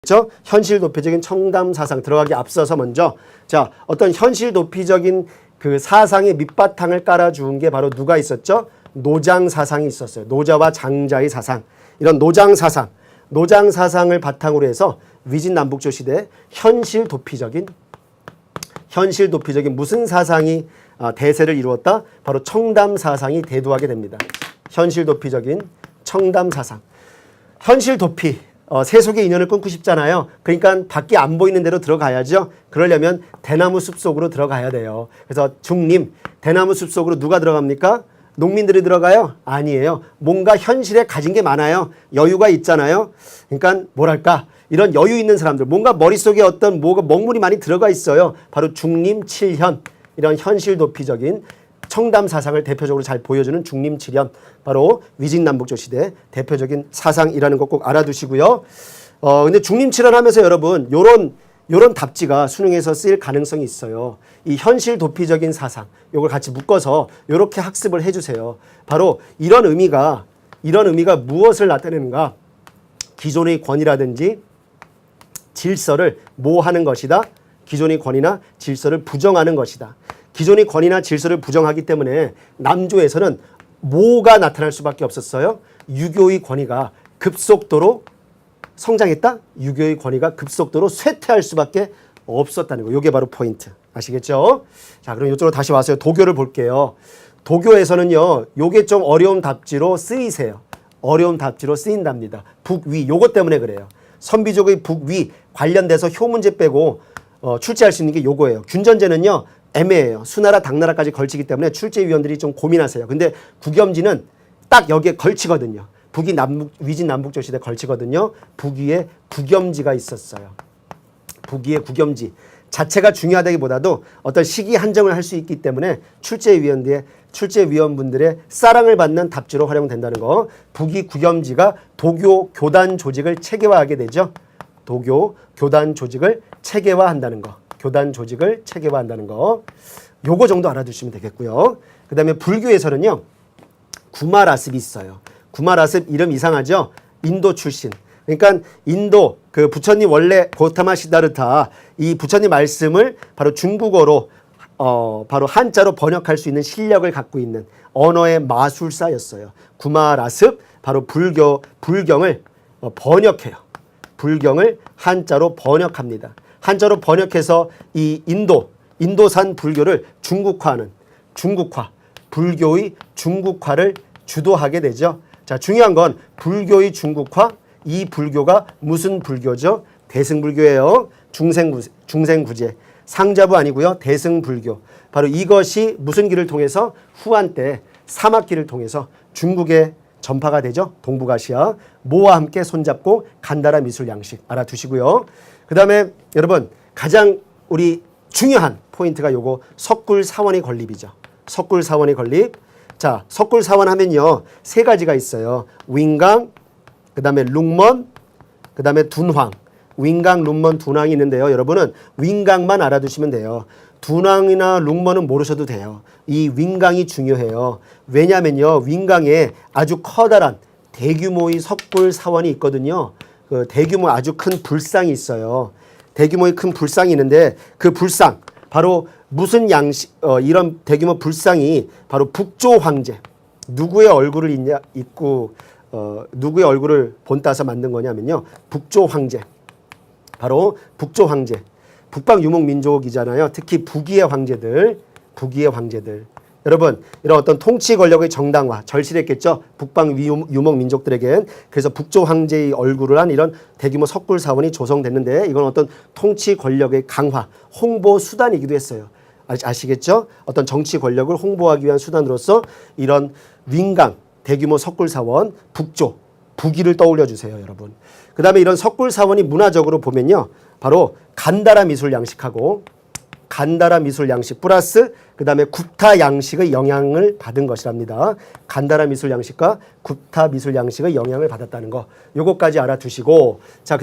그렇죠? 현실 도피적인 청담 사상 들어가기 앞서서 먼저 자, 어떤 현실 도피적인 그 사상의 밑바탕을 깔아준 게 바로 누가 있었죠? 노장 사상이 있었어요. 노자와 장자의 사상. 이런 노장 사상을 바탕으로 해서 위진남북조 시대 현실 도피적인 무슨 사상이 대세를 이루었다? 바로 청담 사상이 대두하게 됩니다. 현실 도피적인 청담 사상. 현실 도피. 세속의 인연을 끊고 싶잖아요. 그러니까 밖이 안 보이는 데로 들어가야죠. 그러려면 대나무 숲 속으로 들어가야 돼요. 그래서 중림, 대나무 숲 속으로 누가 들어갑니까? 농민들이 들어가요? 아니에요. 뭔가 현실에 가진 게 많아요. 여유가 있잖아요. 그러니까 뭐랄까 이런 여유 있는 사람들, 뭔가 머릿속에 어떤 뭐가 먹물이 많이 들어가 있어요. 바로 중림, 칠현, 이런 현실 도피적인 청담 사상을 대표적으로 잘 보여주는 중림, 칠현, 바로 위진남북조 시대 대표적인 사상이라는 것 꼭 알아두시고요. 근데 중림, 칠현 하면서 여러분 요런 답지가 수능에서 쓰일 가능성이 있어요. 이 현실 도피적인 사상, 요걸 같이 묶어서 요렇게 학습을 해주세요. 바로 이런 의미가 무엇을 나타내는가? 기존의 권위라든지 질서를 모하는 것이다. 기존의 권위나 질서를 부정하는 것이다. 기존의 권위나 질서를 부정하기 때문에 남조에서는 뭐가 나타날 수밖에 없었어요? 유교의 권위가 급속도로 성장했다? 유교의 권위가 급속도로 쇠퇴할 수밖에 없었다는 거. 이게 바로 포인트. 아시겠죠? 자, 그럼 이쪽으로 다시 와서 도교를 볼게요. 도교에서는요, 요게 좀 어려운 답지로 쓰이세요. 어려운 답지로 쓰인답니다. 북위. 요것 때문에 그래요. 선비족의 북위 관련돼서 효 문제 빼고 출제할 수 있는 게 요거예요. 균전제는요, 애매해요. 수나라, 당나라까지 걸치기 때문에 출제위원들이 좀 고민하세요. 근데 국염지는 딱 여기에 걸치거든요. 북이 위진 남북조 시대 걸치거든요. 북위에 국염지가 있었어요. 북위에 국염지 자체가 중요하다기보다도 어떤 시기 한정을 할 수 있기 때문에 출제위원분들의 사랑을 받는 답지로 활용된다는 거. 북위 국염지가 도교 교단 조직을 체계화하게 되죠. 도교 교단 조직을 체계화한다는 거. 교단 조직을 체계화한다는 거. 요거 정도 알아두시면 되겠고요. 그 다음에 불교에서는요, 구마라습이 있어요. 구마라습 이름 이상하죠? 인도 출신. 그러니까 인도 그 부처님 원래 고타마 시다르타 이 부처님 말씀을 바로 중국어로 바로 한자로 번역할 수 있는 실력을 갖고 있는 언어의 마술사였어요. 구마라습 바로 불경을 번역해요. 불경을 한자로 번역합니다. 한자로 번역해서 이 인도산 불교를 중국화, 불교의 중국화를 주도하게 되죠. 자, 중요한 건 불교의 중국화, 이 불교가 무슨 불교죠? 대승불교예요. 중생구제. 상자부 아니고요. 대승불교. 바로 이것이 무슨 길을 통해서 후한 때 사막길을 통해서 중국에 전파가 되죠. 동북아시아. 모와 함께 손잡고 간다라 미술 양식 알아두시고요. 그 다음에 여러분 가장 우리 중요한 포인트가 요거 석굴사원의 건립이죠. 석굴사원의 건립. 자, 석굴사원 하면요, 세 가지가 있어요. 윙강, 그 다음에 룽먼, 그 다음에 둔황. 윙강, 룽먼, 둔황이 있는데요. 여러분은 윙강만 알아두시면 돼요. 둔황이나 룽먼은 모르셔도 돼요. 이 윙강이 중요해요. 왜냐면요, 윙강에 아주 커다란 대규모의 석굴사원이 있거든요. 그 대규모 아주 큰 불상이 있어요. 대규모의 큰 불상이 있는데 그 불상, 바로 무슨 이런 대규모 불상이 바로 북조 황제. 누구의 얼굴을 누구의 얼굴을 본따서 만든 거냐면요. 북조 황제. 바로 북조 황제. 북방 유목 민족이잖아요. 특히 북위의 황제들. 여러분, 이런 어떤 통치 권력의 정당화, 절실했겠죠. 북방 유목 민족들에겐. 그래서 북조 황제의 얼굴을 한 이런 대규모 석굴사원이 조성됐는데 이건 어떤 통치 권력의 강화, 홍보 수단이기도 했어요. 아시겠죠? 어떤 정치 권력을 홍보하기 위한 수단으로서 이런 윙강, 대규모 석굴사원, 북조, 북위를 떠올려 주세요, 여러분. 그 다음에 이런 석굴사원이 문화적으로 보면요, 바로 간다라 미술 양식하고 간다라 미술 양식 플러스 그 다음에 구타 양식의 영향을 받은 것이랍니다. 간다라 미술 양식과 구타 미술 양식의 영향을 받았다는 거. 요거까지 알아두시고, 자.